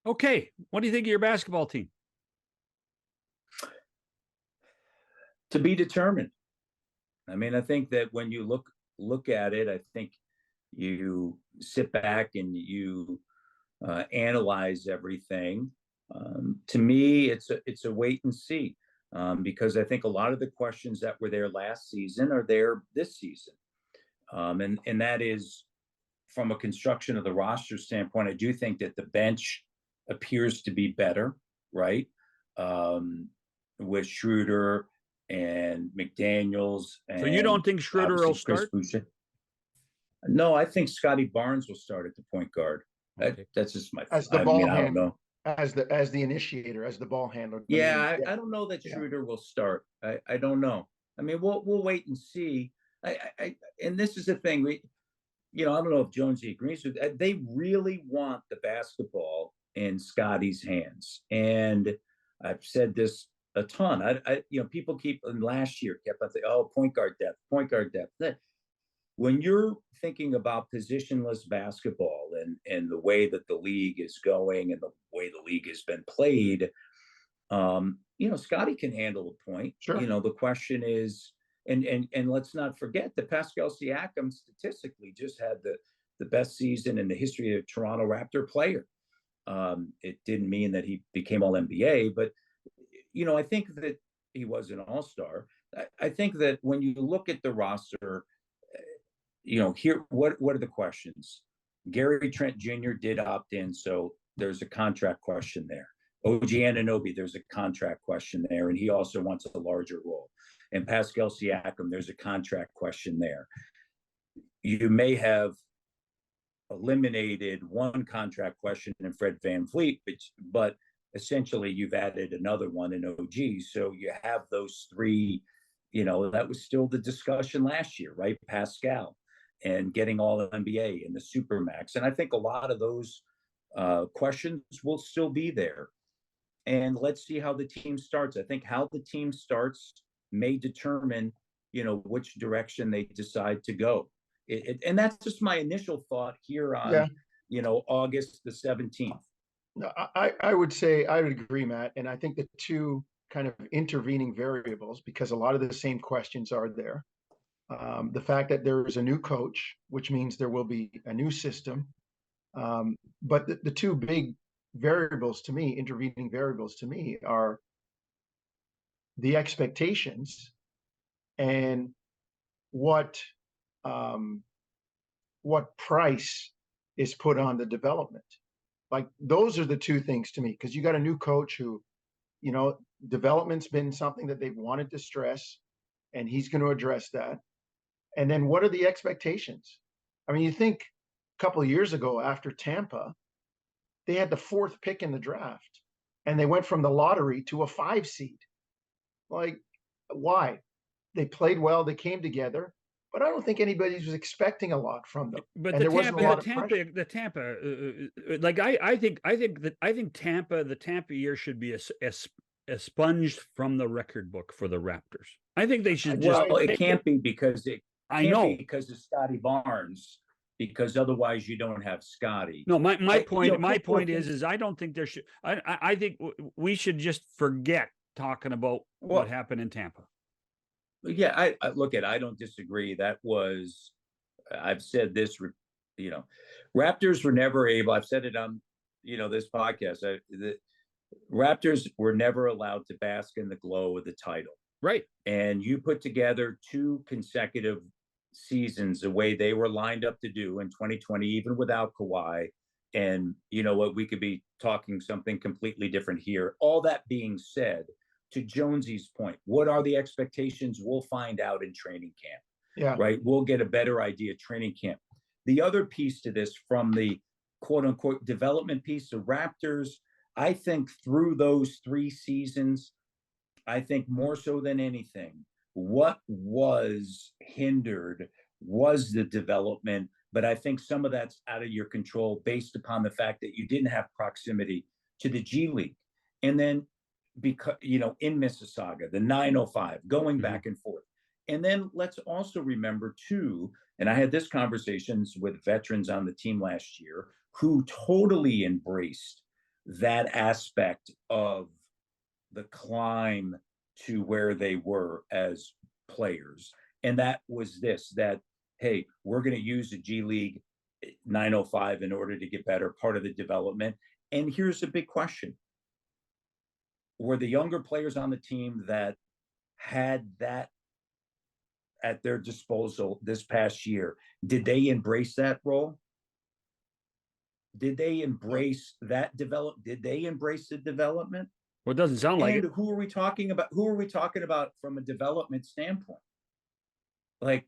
Okay, what do you think of your basketball team? To be determined. I mean, I think that when you look at it, I think you sit back and you analyze everything. To me, it's a wait and see, because I think a lot of the questions that were there last season are there this season, and that is from a construction of the roster standpoint. I do think that the bench appears to be better, right? With Schroeder and McDaniels, So you don't and think Schroeder will obviously Chris start? Boucher. No, I think Scotty Barnes will start at the point guard. Okay. That's just my. As the I ball mean, I don't handler, know. as the initiator, as the ball handler. Yeah, I don't know that Yeah. Schroeder will start. I don't know. I mean, we'll wait and see. And this is the thing. I don't know if Jonesy agrees with that. They really want the basketball in Scotty's hands, and I've said this a ton. People keep last year kept on saying, "Oh, point guard depth, point guard depth." When you're thinking about positionless basketball and the way that the league is going and the way the league has been played, Scotty can handle a point. Sure. The question is, and let's not forget that Pascal Siakam statistically just had the best season in the history of Toronto Raptor player. It didn't mean that he became all NBA, but I think that he was an all-star. I think that when you look at the roster, here, what are the questions? Gary Trent Jr. did opt in, so there's a contract question there. OG Anunoby, there's a contract question there, and he also wants a larger role. And Pascal Siakam, there's a contract question there. You may have eliminated one contract question in Fred VanVleet, but essentially you've added another one in OG. So you have those three. That was still the discussion last year, right? Pascal and getting all NBA and the Supermax. And I think a lot of those questions will still be there. And let's see how the team starts. I think how the team starts may determine, which direction they decide to go. And that's just my initial thought here on, August the 17th. No, I would say I would agree, Matt. And I think the two kind of intervening variables, because a lot of the same questions are there. The fact that there is a new coach, which means there will be a new system. But the two big variables to me, intervening variables to me, are the expectations and what price is put on the development. Like those are the two things to me, because you got a new coach who, development's been something that they've wanted to stress, and he's going to address that. And then what are the expectations? I mean, you think a couple of years ago after Tampa, they had the 4th pick in the draft, and they went from the lottery to a 5 seed. Like, why? They played well, they came together, but I don't think anybody was expecting a lot from them. But and the Tampa, the Tampa year should be expunged from the record book for the Raptors. I think they should just. Well, it can't be because because of Scotty Barnes, because otherwise you don't have Scotty. No, my point is I don't think there should. I think we should just forget talking about what happened in Tampa. Yeah, I look at. I don't disagree. That was, I've said this. Raptors were never able. I've said it on, this podcast. The Raptors were never allowed to bask in the glow of the title. Right. And you put together 2 consecutive seasons the way they were lined up to do in 2020, even without Kawhi. And you know what, we could be talking something completely different here. All that being said, to Jonesy's point, what are the expectations? We'll find out in training camp. Yeah. Right. We'll get a better idea training camp. The other piece to this, from the quote unquote development piece, the Raptors, I think through those 3 seasons, I think more so than anything, what was hindered was the development. But I think some of that's out of your control based upon the fact that you didn't have proximity to the G League. And then because, in Mississauga, the 905, going back and forth. And then let's also remember too, and I had this conversations with veterans on the team last year who totally embraced that aspect of the climb to where they were as players. And that was this, that, hey, we're going to use the G League 905 in order to get better, part of the development. And here's a big question. Were the younger players on the team that had that at their disposal this past year, did they embrace that role? Did they embrace that develop? Did they embrace the development? Well, it doesn't sound like And it. who are we talking about? Who are we talking about from a development standpoint? Like,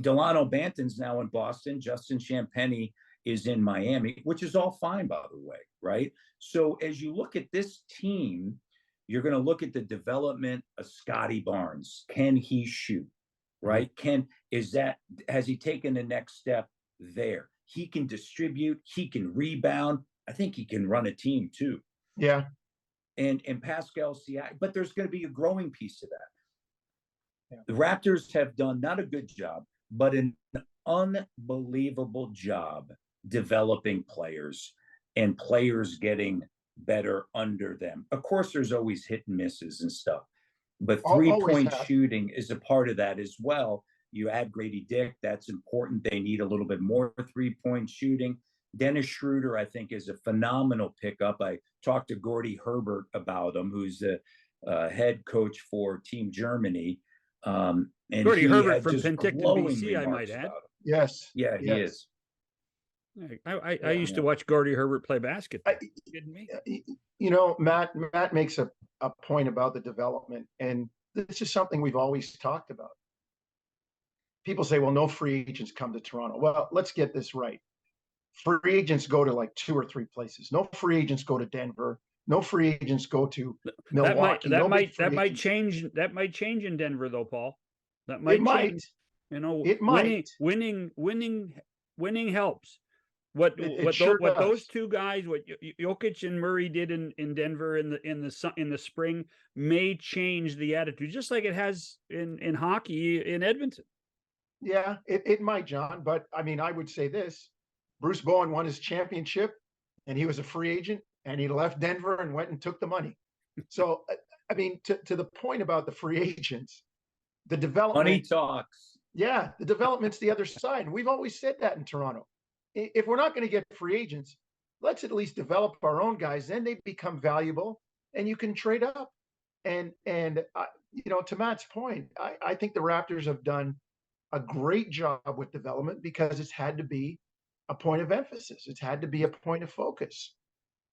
Delano Banton's now in Boston. Justin Champagnie is in Miami, which is all fine, by the way, right? So as you look at this team, you're going to look at the development of Scotty Barnes. Can he shoot? Right? Has he taken the next step there? He can distribute. He can rebound. I think he can run a team too. Yeah. And Pascal Siakam, but there's going to be a growing piece of that. Yeah. The Raptors have done not a good job, but an unbelievable job developing players and players getting better under them. Of course, there's always hit and misses and stuff, but three-point shooting is a part of that as well. You add Grady Dick, that's important. They need a little bit more three-point shooting. Dennis Schroeder, I think, is a phenomenal pickup. I talked to Gordy Herbert about him, who's the head coach for Team Germany. And Gordy Herbert from Penticton, BC, I might add. Yes. Yeah, he is. I used to watch Gordy Herbert play basketball. Kidding me? Matt makes a point about the development, and this is something we've always talked about. People say, well, no free agents come to Toronto. Well, let's get this right. Free agents go to like 2 or 3 places. No free agents go to Denver. No free agents go to Milwaukee. That might change in Denver, though, Paul. That might change. It might. Winning helps. What those two guys, what Jokic and Murray did in Denver in the spring, may change the attitude, just like it has in hockey in Edmonton. Yeah, it might, John. But I mean, I would say this: Bruce Bowen won his championship, and he was a free agent, and he left Denver and went and took the money. So, I mean, to the point about the free agents, the development. Money talks. Yeah, the development's the other side. And we've always said that in Toronto. If we're not going to get free agents, let's at least develop our own guys. Then they become valuable, and you can trade up. And to Matt's point, I think the Raptors have done a great job with development because it's had to be a point of emphasis. It's had to be a point of focus.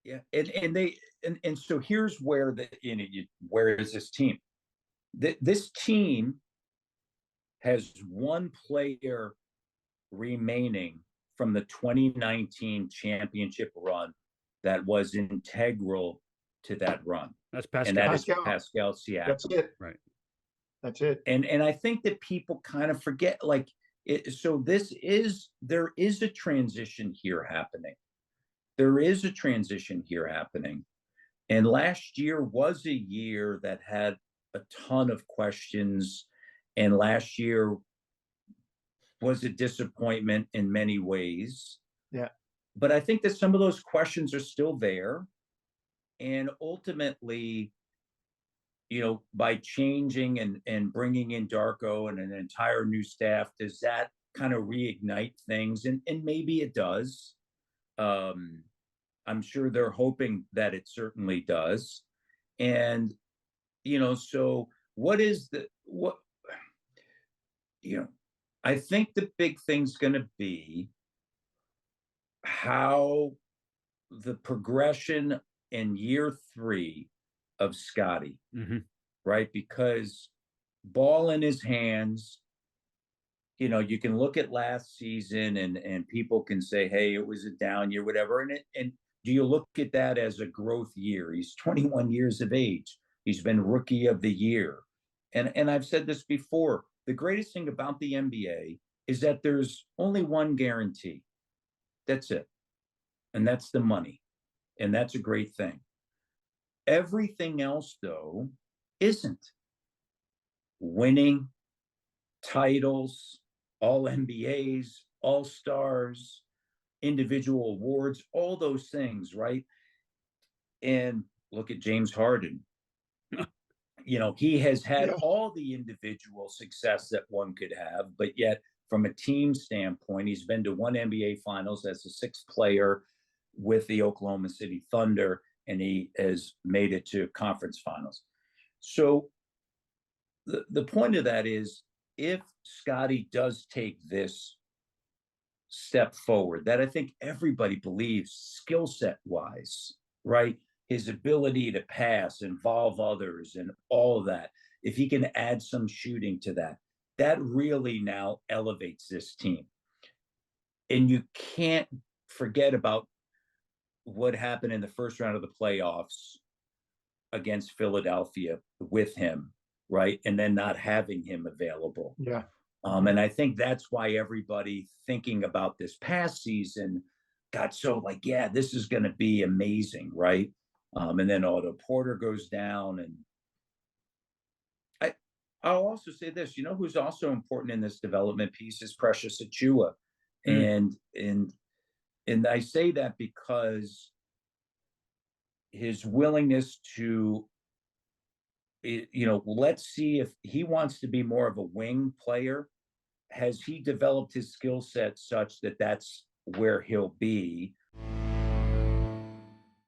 Yeah, and so here's where where is this team? This team has one player remaining from the 2019 championship run that was integral to that run. That's Pascal. And that is Pascal Siakam. That's it. Right. That's it. And I think that people kind of forget, so there is a transition here happening. There is a transition here happening. And last year was a year that had a ton of questions. And last year was a disappointment in many ways. Yeah. But I think that some of those questions are still there. And ultimately, by changing and bringing in Darko and an entire new staff, does that kind of reignite things? And maybe it does. I'm sure they're hoping that it certainly does. And, so I think the big thing's going to be how the progression in year 3 of Scotty, right? Because ball in his hands, you can look at last season and people can say, hey, it was a down year, whatever. And do you look at that as a growth year? He's 21 years of age. He's been rookie of the year. And I've said this before, the greatest thing about the NBA is that there's only one guarantee. That's it. And that's the money. And that's a great thing. Everything else, though, isn't. Winning, titles, all NBAs, all stars, individual awards, all those things, right? And look at James Harden. He has had all the individual success that one could have, but yet from a team standpoint, he's been to one NBA Finals as a sixth player with the Oklahoma City Thunder, and he has made it to conference finals. So the point of that is, if Scottie does take this step forward, that I think everybody believes skill set wise, right? His ability to pass, involve others, and all of that. If he can add some shooting to that, that really now elevates this team. And you can't forget about what happened in the first round of the playoffs against Philadelphia with him, right? And then not having him available. Yeah. And I think that's why everybody thinking about this past season got so like, yeah, this is going to be amazing, right? And then Otto Porter goes down. And I'll also say this, who's also important in this development piece is Precious Achiuwa. And I say that because his willingness to, let's see if he wants to be more of a wing player. Has he developed his skill set such that that's where he'll be?